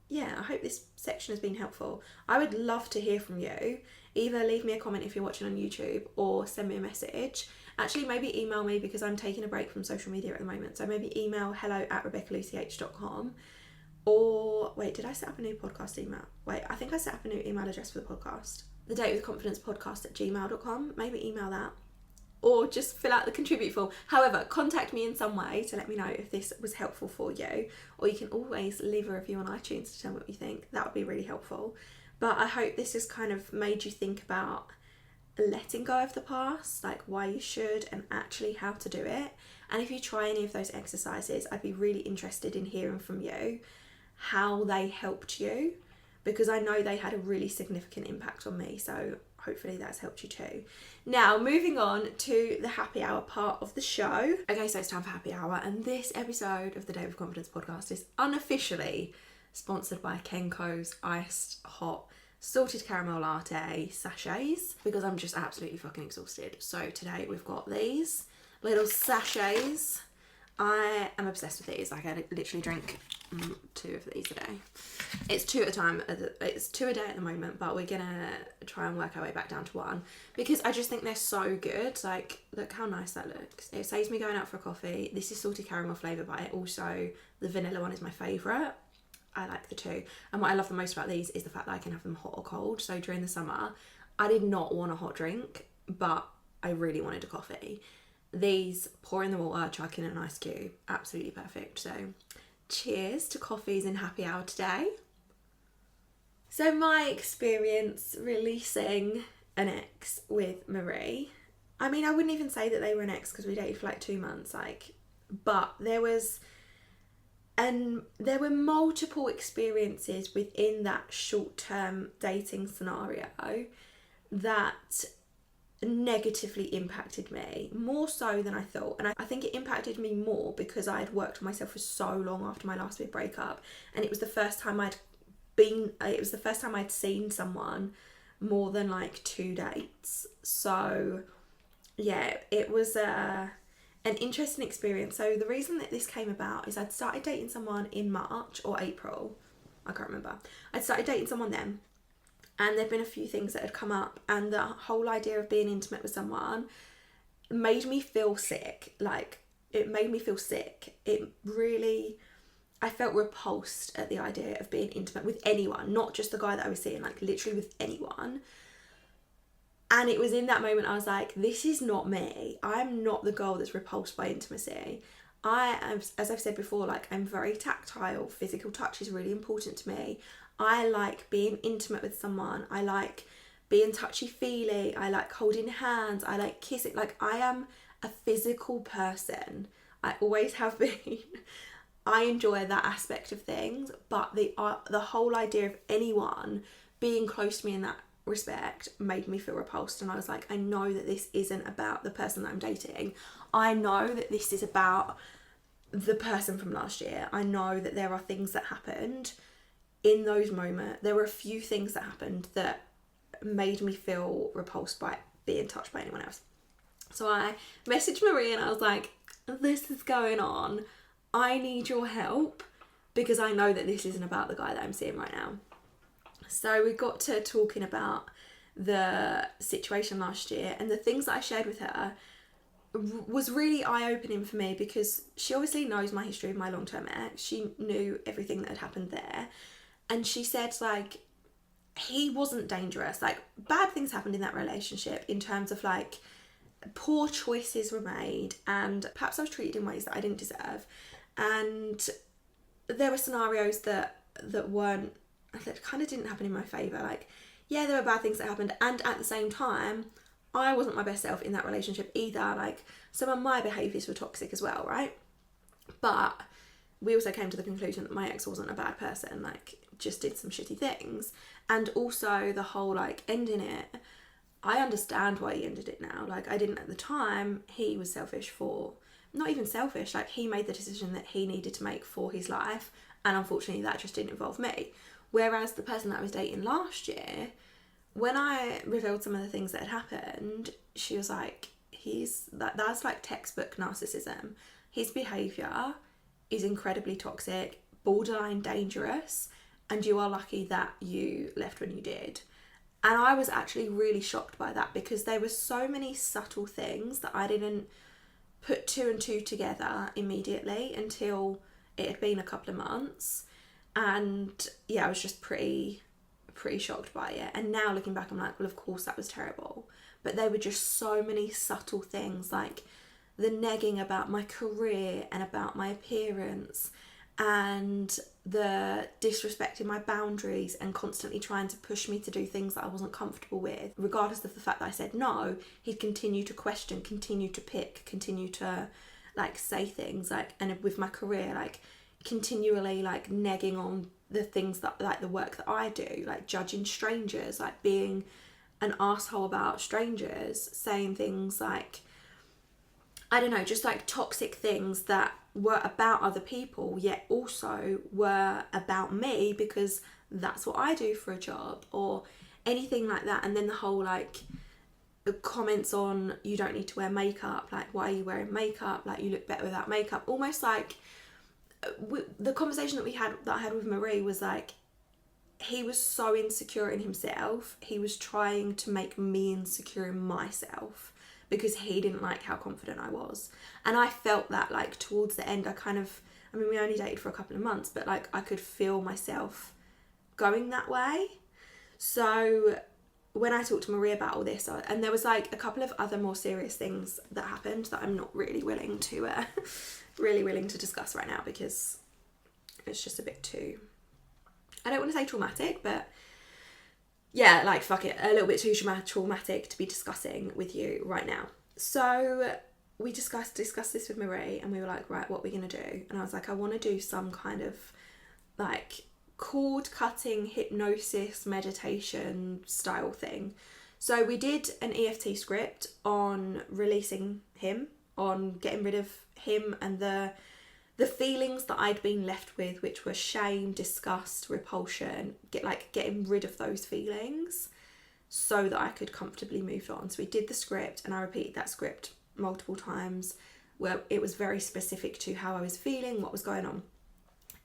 S1: yeah, I hope this section has been helpful. I would love to hear from you. Either leave me a comment if you're watching on YouTube or send me a message. Actually, maybe email me because I'm taking a break from social media at the moment. So maybe email hello@RebeccaLucyH.com. Or, wait, did I set up a new podcast email? Wait, I think I set up a new email address for the podcast. The Date with Confidence podcast@gmail.com. Maybe email that. Or just fill out the contribute form. However, contact me in some way to let me know if this was helpful for you. Or you can always leave a review on iTunes to tell me what you think. That would be really helpful. But I hope this has kind of made you think about letting go of the past, like why you should and actually how to do it. And if you try any of those exercises, I'd be really interested in hearing from you how they helped you, because I know they had a really significant impact on me. So hopefully that's helped you too. Now, moving on to the happy hour part of the show. Okay, so it's time for happy hour, and this episode of the Date with Confidence podcast is unofficially sponsored by Kenko's Iced Hot Salted Caramel Latte sachets, because I'm just absolutely fucking exhausted. So today we've got these little sachets. I am obsessed with these. Like I literally drink 2 of these a day. It's 2 at a time. It's 2 a day at the moment, but we're gonna try and work our way back down to 1 because I just think they're so good. Like, look how nice that looks. It saves me going out for a coffee. This is salted caramel flavour, but also the vanilla one is my favourite. I like the 2. And what I love the most about these is the fact that I can have them hot or cold. So during the summer, I did not want a hot drink, but I really wanted a coffee. These, pour in the water, chuck in an ice cube. Absolutely perfect. So cheers to coffees in happy hour today. So my experience releasing an ex with Marie. I mean, I wouldn't even say that they were an ex because we dated for like 2 months. But there were multiple experiences within that short-term dating scenario that negatively impacted me, more so than I thought. And I think it impacted me more because I had worked on myself for so long after my last big breakup, and it was the first time I'd seen someone more than like 2 dates. So yeah, it was an interesting experience. So the reason that this came about is I'd started dating someone in March or April, I can't remember. I'd started dating someone then, and there'd been a few things that had come up, and the whole idea of being intimate with someone made me feel sick. Like, it made me feel sick. I felt repulsed at the idea of being intimate with anyone, not just the guy that I was seeing, like literally with anyone. And it was in that moment I was like, this is not me. I'm not the girl that's repulsed by intimacy. I am, as I've said before, like, I'm very tactile. Physical touch is really important to me. I like being intimate with someone. I like being touchy-feely. I like holding hands. I like kissing. Like, I am a physical person. I always have been. I enjoy that aspect of things, but the whole idea of anyone being close to me in that respect made me feel repulsed. And I was like, I know that this isn't about the person that I'm dating. I know that this is about the person from last year. I know that there are things that happened in those moments. There were a few things that happened that made me feel repulsed by being touched by anyone else. So I messaged Marie and I was like, this is going on. I need your help because I know that this isn't about the guy that I'm seeing right now. So we got to talking about the situation last year, and the things that I shared with her was really eye-opening for me because she obviously knows my history of my long-term ex. She knew everything that had happened there. And she said, like, he wasn't dangerous. Like, bad things happened in that relationship in terms of, like, poor choices were made and perhaps I was treated in ways that I didn't deserve. And there were scenarios that kind of didn't happen in my favour. Like, yeah, there were bad things that happened, and at the same time, I wasn't my best self in that relationship either. Like, some of my behaviours were toxic as well, right? But we also came to the conclusion that my ex wasn't a bad person, like, just did some shitty things. And also the whole, like, ending it, I understand why he ended it now. Like, I didn't at the time. He was selfish for, not even selfish, like, he made the decision that he needed to make for his life, and unfortunately that just didn't involve me. Whereas the person that I was dating last year, when I revealed some of the things that had happened, she was like, that's like textbook narcissism. His behaviour is incredibly toxic, borderline dangerous, and you are lucky that you left when you did. And I was actually really shocked by that because there were so many subtle things that I didn't put two and two together immediately until it had been a couple of months. And yeah, I was just pretty shocked by it. And now looking back, I'm like, well, of course that was terrible. But there were just so many subtle things, like the negging about my career and about my appearance, and the disrespecting my boundaries and constantly trying to push me to do things that I wasn't comfortable with. Regardless of the fact that I said no, he'd continue to question, continue to pick, continue to, like, say things, like, and with my career, like, continually, like, negging on the things that, like, the work that I do, like judging strangers, like being an asshole about strangers, saying things like, I don't know, just like toxic things that were about other people, yet also were about me because that's what I do for a job, or anything like that. And then the whole, like, the comments on, you don't need to wear makeup, like, why are you wearing makeup, like, you look better without makeup. Almost like the conversation that I had with Marie was like, he was so insecure in himself, he was trying to make me insecure in myself because he didn't like how confident I was. And I felt that, like, towards the end, we only dated for a couple of months, but, like, I could feel myself going that way. So when I talked to Marie about all this, and there was, like, a couple of other more serious things that happened that I'm not really willing to discuss right now because it's just a bit too, I don't want to say traumatic, but yeah, like, fuck it, a little bit too traumatic to be discussing with you right now. So we discussed this with Marie, and we were like, right, what are we going to do? And I was like, I want to do some kind of, like, cord cutting hypnosis meditation style thing. So we did an EFT script on releasing him, on getting rid of him and the feelings that I'd been left with, which were shame, disgust, repulsion, getting rid of those feelings so that I could comfortably move on. So we did the script, and I repeated that script multiple times where it was very specific to how I was feeling, what was going on.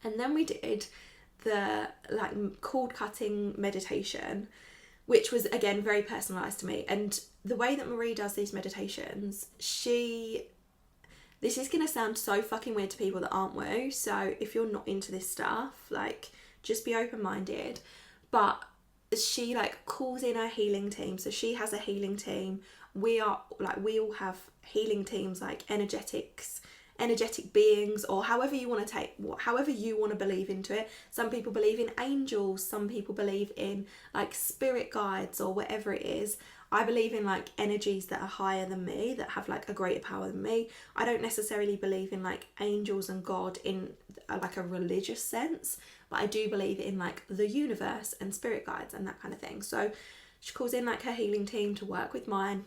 S1: And then we did the, like, cord cutting meditation, which was, again, very personalised to me. And the way that Marie does these meditations, this is going to sound so fucking weird to people that aren't woo, so if you're not into this stuff, like, just be open-minded. But she like calls in her healing team. So she has a healing team. We all have healing teams, like energetic beings, or however you want to however you want to believe into it. Some people believe in angels, some people believe in like spirit guides or whatever it is. I believe in like energies that are higher than me, that have like a greater power than me. I don't necessarily believe in like angels and God in like a religious sense, but I do believe in like the universe and spirit guides and that kind of thing. So she calls in like her healing team to work with mine.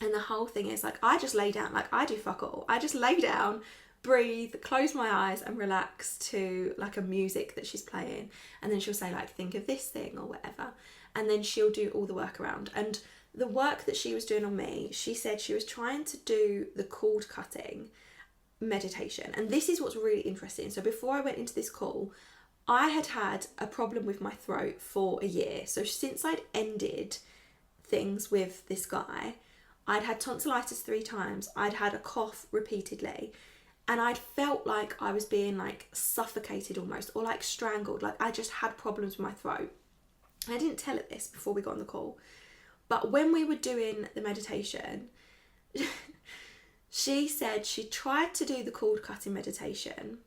S1: And the whole thing is like, I just lay down, like I do fuck all. I just lay down, breathe, close my eyes and relax to like a music that she's playing. And then she'll say like, think of this thing or whatever. And then she'll do all the work around. And the work that she was doing on me, she said she was trying to do the cord cutting meditation. And this is what's really interesting. So before I went into this call, I had a problem with my throat for a year. So since I'd ended things with this guy, I'd had tonsillitis 3 times, I'd had a cough repeatedly, and I'd felt like I was being like suffocated almost, or like strangled. Like I just had problems with my throat. I didn't tell it this before we got on the call, but when we were doing the meditation, she said she tried to do the cord cutting meditation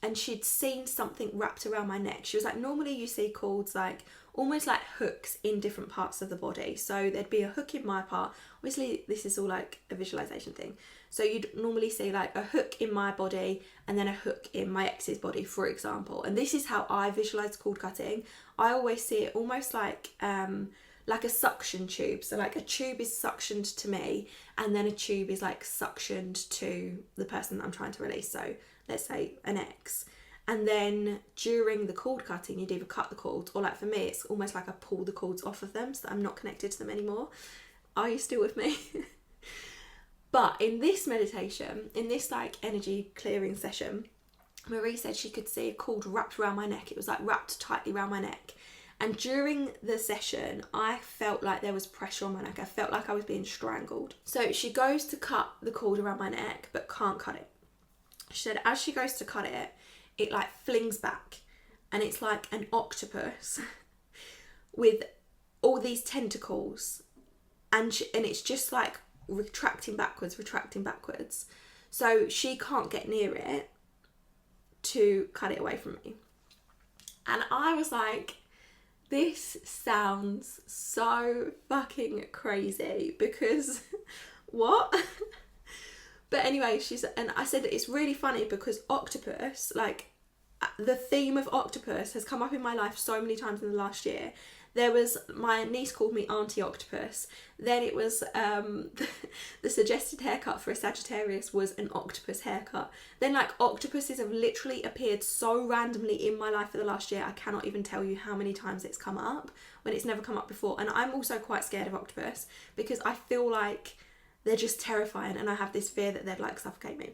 S1: and she'd seen something wrapped around my neck. She was like, normally you see cords like almost like hooks in different parts of the body. So there'd be a hook in my part. Obviously this is all like a visualization thing. So you'd normally see like a hook in my body and then a hook in my ex's body, for example. And this is how I visualize cord cutting. I always see it almost like a suction tube. So like a tube is suctioned to me and then a tube is like suctioned to the person that I'm trying to release. So let's say an ex. And then during the cord cutting, you'd either cut the cords, or like for me, it's almost like I pull the cords off of them so that I'm not connected to them anymore. Are you still with me? But in this meditation, in this like energy clearing session, Marie said she could see a cord wrapped around my neck. It was like wrapped tightly around my neck. And during the session, I felt like there was pressure on my neck. I felt like I was being strangled. So she goes to cut the cord around my neck, but can't cut it. She said as she goes to cut it, it like flings back, and it's like an octopus with all these tentacles, and it's just like retracting backwards. So she can't get near it to cut it away from me. And I was like, this sounds so fucking crazy, because what? But anyway, and I said that it's really funny because octopus, like the theme of octopus has come up in my life so many times in the last year. There was, my niece called me Auntie Octopus. Then it was the suggested haircut for a Sagittarius was an octopus haircut. Then like octopuses have literally appeared so randomly in my life for the last year. I cannot even tell you how many times it's come up when it's never come up before. And I'm also quite scared of octopus because I feel like they're just terrifying, and I have this fear that they'd like suffocate me.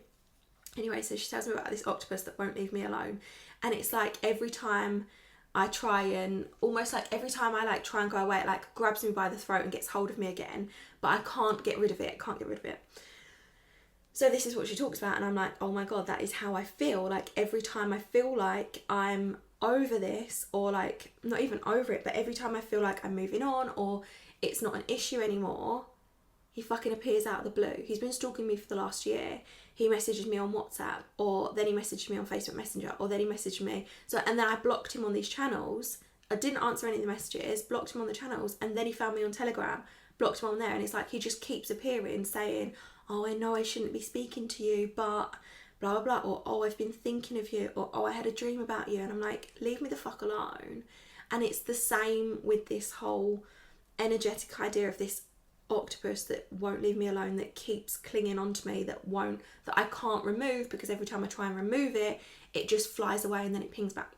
S1: Anyway, so she tells me about this octopus that won't leave me alone. And it's like every time I try and, almost like every time I like try and go away, it like grabs me by the throat and gets hold of me again, but I can't get rid of it. So this is what she talks about, and I'm like, oh my God, that is how I feel. Like every time I feel like I'm over this, or like not even over it, but every time I feel like I'm moving on or it's not an issue anymore, he fucking appears out of the blue. He's been stalking me for the last year. He messages me on WhatsApp, or then he messaged me on Facebook Messenger, or then he messaged me. And then I blocked him on these channels. I didn't answer any of the messages, blocked him on the channels, and then he found me on Telegram, blocked him on there, and it's like he just keeps appearing saying, oh, I know I shouldn't be speaking to you, but blah, blah, blah, or oh, I've been thinking of you, or oh, I had a dream about you. And I'm like, leave me the fuck alone. And it's the same with this whole energetic idea of this octopus that won't leave me alone, that keeps clinging onto me, that I can't remove, because every time I try and remove it, it just flies away and then it pings back.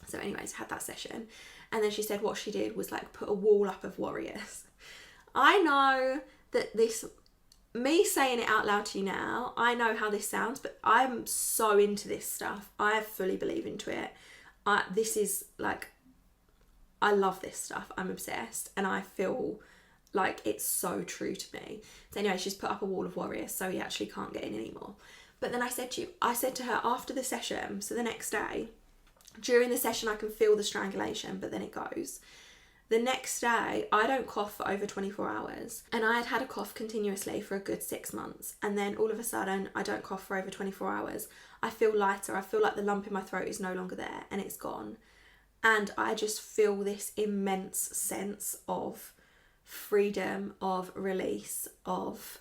S1: So anyways, had that session, and then she said what she did was like put a wall up of warriors. I know that me saying it out loud to you now, I know how this sounds, but I'm so into this stuff. I fully believe into it. This is like, I love this stuff. I'm obsessed, and I feel like it's so true to me. So anyway, she's put up a wall of warriors, so he actually can't get in anymore. But then I said to her after the session, so the next day, during the session I can feel the strangulation, but then it goes. The next day, I don't cough for over 24 hours. And I had a cough continuously for a good 6 months. And then all of a sudden, I don't cough for over 24 hours. I feel lighter. I feel like the lump in my throat is no longer there and it's gone. And I just feel this immense sense of freedom, of release, of,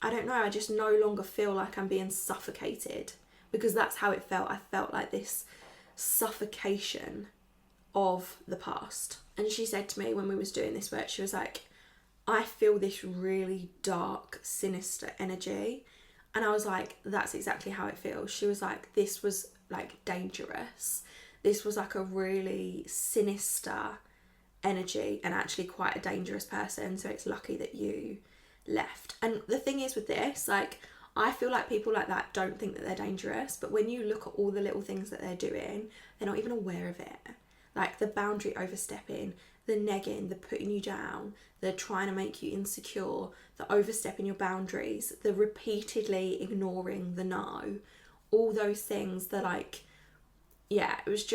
S1: I don't know, I just no longer feel like I'm being suffocated, because that's how it felt. I felt like this suffocation of the past. And she said to me when we was doing this work, she was like, I feel this really dark, sinister energy. And I was like, that's exactly how it feels. She was like, this was like dangerous. This was like a really sinister energy and actually quite a dangerous person. So it's lucky that you left. And the thing is with this, like, I feel like people like that don't think that they're dangerous, but when you look at all the little things that they're doing, they're not even aware of it. Like the boundary overstepping, the negging, the putting you down, the trying to make you insecure, the overstepping your boundaries, the repeatedly ignoring the no, all those things that, like, yeah, it was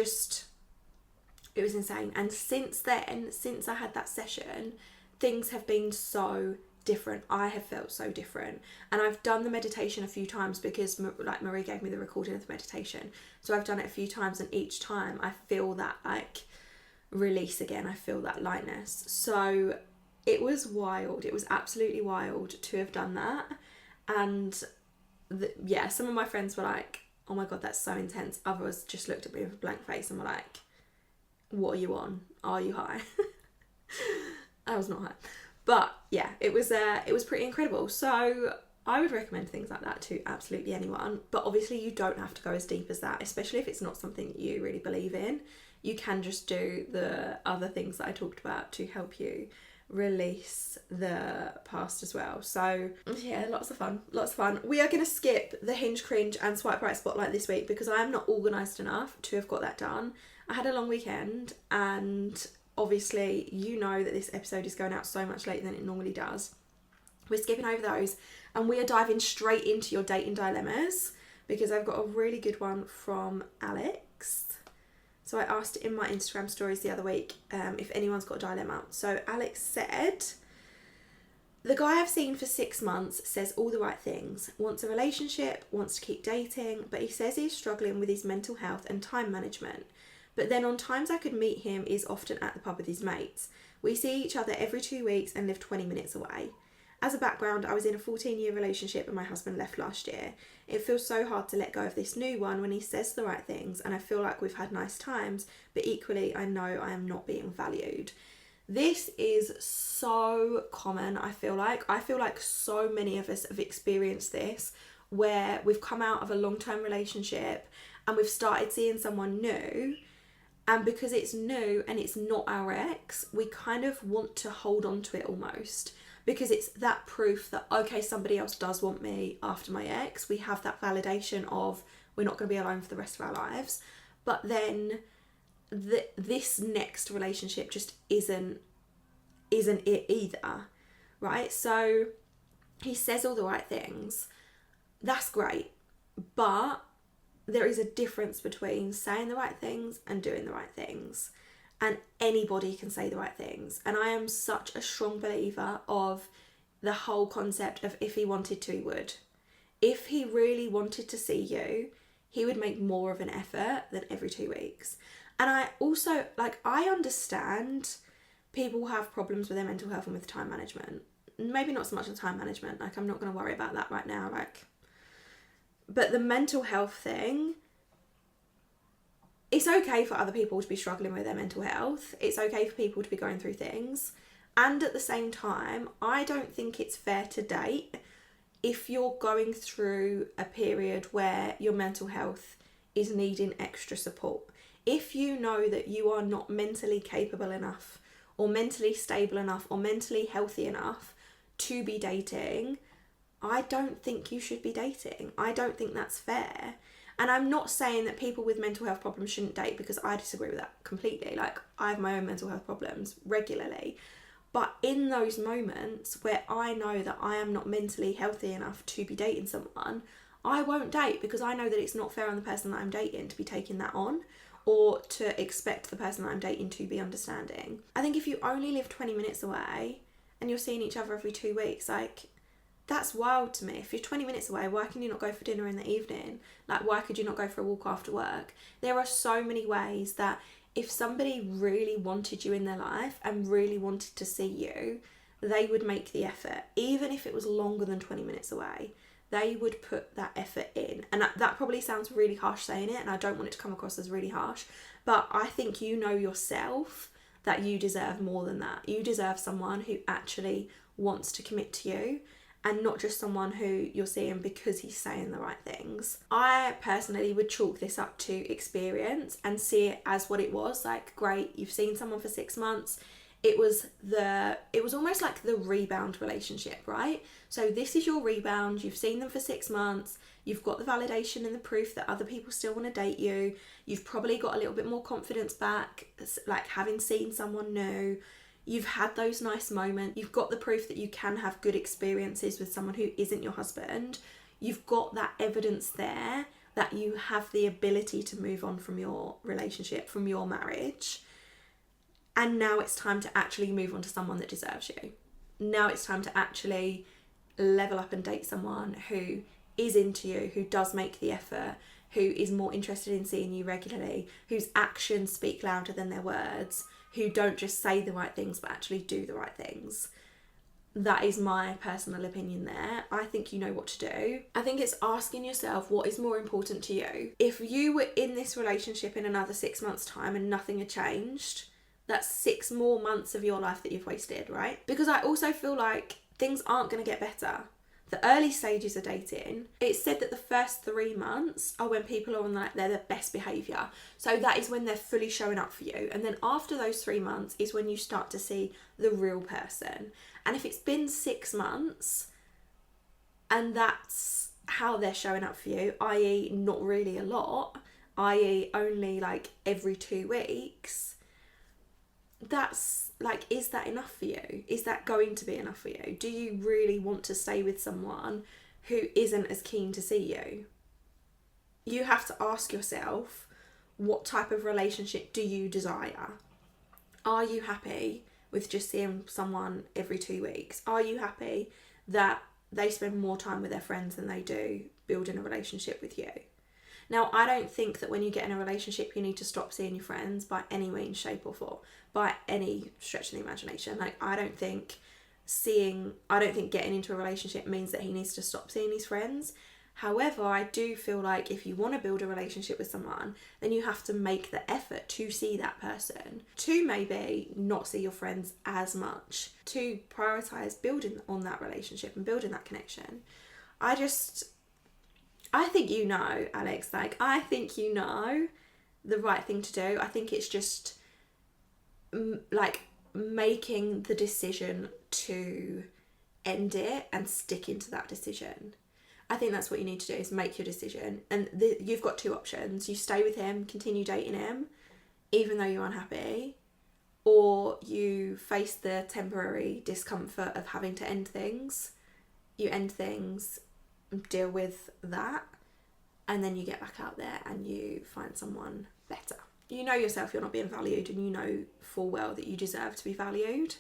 S1: insane. And since then, since I had that session, things have been so different. I have felt so different. And I've done the meditation a few times because, like, Marie gave me the recording of the meditation. So I've done it a few times, and each time I feel that, like, release again. I feel that lightness. So it was wild. It was absolutely wild to have done that. And yeah, some of my friends were like, oh my God, that's so intense. Others just looked at me with a blank face and were like, what are you on? Are you high? I was not high. But yeah, it was pretty incredible. So I would recommend things like that to absolutely anyone. But obviously you don't have to go as deep as that, especially if it's not something that you really believe in. You can just do the other things that I talked about to help you release the past as well. So yeah, lots of fun. We are going to skip the Hinge Cringe and Swipe Right Spotlight this week because I am not organised enough to have got that done. I had a long weekend, and obviously you know that this episode is going out so much later than it normally does. We're skipping over those, and we are diving straight into your dating dilemmas because I've got a really good one from Alex. So I asked in my Instagram stories the other week if anyone's got a dilemma. So Alex said, the guy I've seen for 6 months says all the right things, wants a relationship, wants to keep dating, but he says he's struggling with his mental health and time management. But then on times I could meet him, he's often at the pub with his mates. We see each other every 2 weeks and live 20 minutes away. As a background, I was in a 14-year relationship and my husband left last year. It feels so hard to let go of this new one when he says the right things, and I feel like we've had nice times, but equally I know I am not being valued. This is so common, I feel like. I feel like so many of us have experienced this, where we've come out of a long-term relationship and we've started seeing someone new, and because it's new and it's not our ex, we kind of want to hold on to it almost. Because it's that proof that, okay, somebody else does want me after my ex. We have that validation of we're not going to be alone for the rest of our lives. But then this next relationship just isn't it either, right? So he says all the right things. That's great. But there is a difference between saying the right things and doing the right things. And anybody can say the right things. And I am such a strong believer of the whole concept of if he wanted to, he would. If he really wanted to see you, he would make more of an effort than every 2 weeks. And I also, like, I understand people have problems with their mental health and with time management. Maybe not so much with time management. Like, I'm not going to worry about that right now. Like, but the mental health thing, it's okay for other people to be struggling with their mental health. It's okay for people to be going through things. And at the same time, I don't think it's fair to date if you're going through a period where your mental health is needing extra support. If you know that you are not mentally capable enough or mentally stable enough or mentally healthy enough to be dating, I don't think you should be dating. I don't think that's fair. And I'm not saying that people with mental health problems shouldn't date, because I disagree with that completely. Like, I have my own mental health problems regularly. But in those moments where I know that I am not mentally healthy enough to be dating someone, I won't date, because I know that it's not fair on the person that I'm dating to be taking that on, or to expect the person that I'm dating to be understanding. I think if you only live 20 minutes away and you're seeing each other every 2 weeks, like, that's wild to me. If you're 20 minutes away, why can you not go for dinner in the evening? Like, why could you not go for a walk after work? There are so many ways that if somebody really wanted you in their life and really wanted to see you, they would make the effort. Even if it was longer than 20 minutes away, they would put that effort in. And that probably sounds really harsh saying it, and I don't want it to come across as really harsh, but I think you know yourself that you deserve more than that. You deserve someone who actually wants to commit to you, and not just someone who you're seeing because he's saying the right things. I personally would chalk this up to experience and see it as what it was. Like, great, you've seen someone for 6 months. It was almost like the rebound relationship, right? So this is your rebound. You've seen them for 6 months. You've got the validation and the proof that other people still want to date you. You've probably got a little bit more confidence back, like having seen someone new. You've had those nice moments. You've got the proof that you can have good experiences with someone who isn't your husband. You've got that evidence there that you have the ability to move on from your relationship, from your marriage. And now it's time to actually move on to someone that deserves you. Now it's time to actually level up and date someone who is into you, who does make the effort, who is more interested in seeing you regularly, whose actions speak louder than their words, who don't just say the right things but actually do the right things. That is my personal opinion there. I think you know what to do. I think it's asking yourself what is more important to you. If you were in this relationship in another 6 months' time and nothing had changed, that's 6 more months of your life that you've wasted, right? Because I also feel like things aren't going to get better. The early stages of dating, it's said that the first 3 months are when people are on their best behaviour. So that is when they're fully showing up for you. And then after those 3 months is when you start to see the real person. And if it's been 6 months and that's how they're showing up for you, i.e. not really a lot, i.e. only like every 2 weeks, that's like, is that enough for you? Is that going to be enough for you? Do you really want to stay with someone who isn't as keen to see you? You have to ask yourself, what type of relationship do you desire? Are you happy with just seeing someone every 2 weeks? Are you happy that they spend more time with their friends than they do building a relationship with you? Now, I don't think that when you get in a relationship, you need to stop seeing your friends by any means, shape or form, by any stretch of the imagination. Like, I don't think getting into a relationship means that he needs to stop seeing his friends. However, I do feel like if you want to build a relationship with someone, then you have to make the effort to see that person, to maybe not see your friends as much, to prioritise building on that relationship and building that connection. I think you know, Alex, like, I think you know the right thing to do. I think it's just like making the decision to end it and sticking to that decision. I think that's what you need to do, is make your decision. And you've got 2 options. You stay with him, continue dating him, even though you're unhappy, or you face the temporary discomfort of having to end things. You end things, deal with that, and then you get back out there and you find someone better. You know yourself you're not being valued, and you know full well that you deserve to be valued.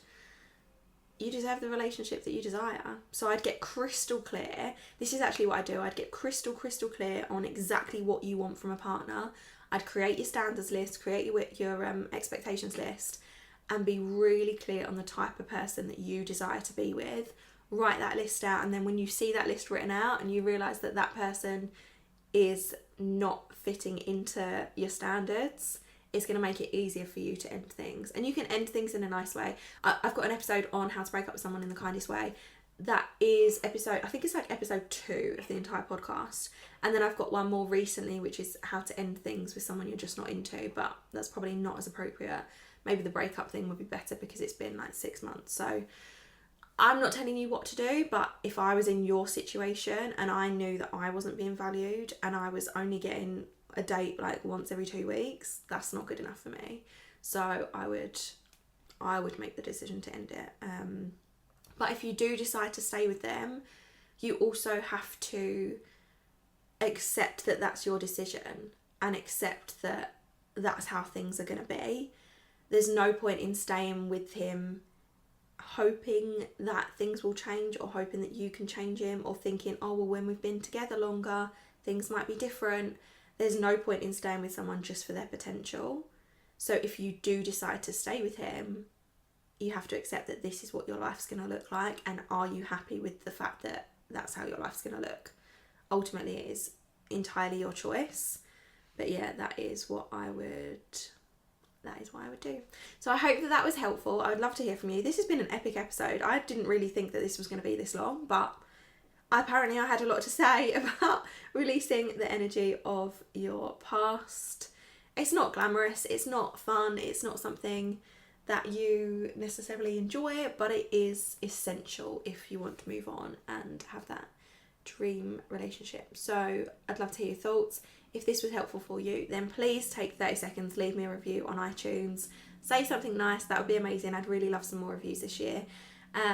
S1: You deserve the relationship that you desire. So I'd get crystal clear. This is actually what I do. I'd get crystal clear on exactly what you want from a partner. I'd create your standards list, create your expectations list, and be really clear on the type of person that you desire to be with. Write that list out, and then when you see that list written out and you realise that that person is not fitting into your standards, it's going to make it easier for you to end things. And you can end things in a nice way. I've got an episode on how to break up with someone in the kindest way. That is episode 2 of the entire podcast. And then I've got one more recently, which is how to end things with someone you're just not into, but that's probably not as appropriate. Maybe the breakup thing would be better because it's been like 6 months. So I'm not telling you what to do, but if I was in your situation and I knew that I wasn't being valued and I was only getting a date like once every 2 weeks, that's not good enough for me. So I would make the decision to end it. But if you do decide to stay with them, you also have to accept that that's your decision, and accept that that's how things are going to be. There's no point in staying with him hoping that things will change, or hoping that you can change him, or thinking, oh, well, when we've been together longer, things might be different. There's no point in staying with someone just for their potential. So if you do decide to stay with him, you have to accept that this is what your life's going to look like, and are you happy with the fact that that's how your life's going to look? Ultimately, it is entirely your choice. But yeah, that is what I would do. So I hope that was helpful. I would love to hear from you. This has been an epic episode. I didn't really think that this was going to be this long, but apparently I had a lot to say about releasing the energy of your past. It's not glamorous, it's not fun, it's not something that you necessarily enjoy, but it is essential if you want to move on and have that dream relationship. So I'd love to hear your thoughts. If this was helpful for you, then please take 30 seconds, leave me a review on iTunes, say something nice. That would be amazing. I'd really love some more reviews this year.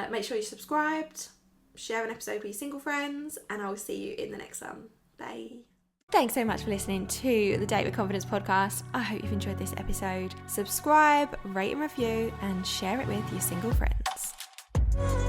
S1: Make sure you're subscribed, share an episode with your single friends, and I will see you in the next one. Bye. Thanks so much for listening to the Date with Confidence podcast. I hope you've enjoyed this episode. Subscribe, rate and review, and share it with your single friends.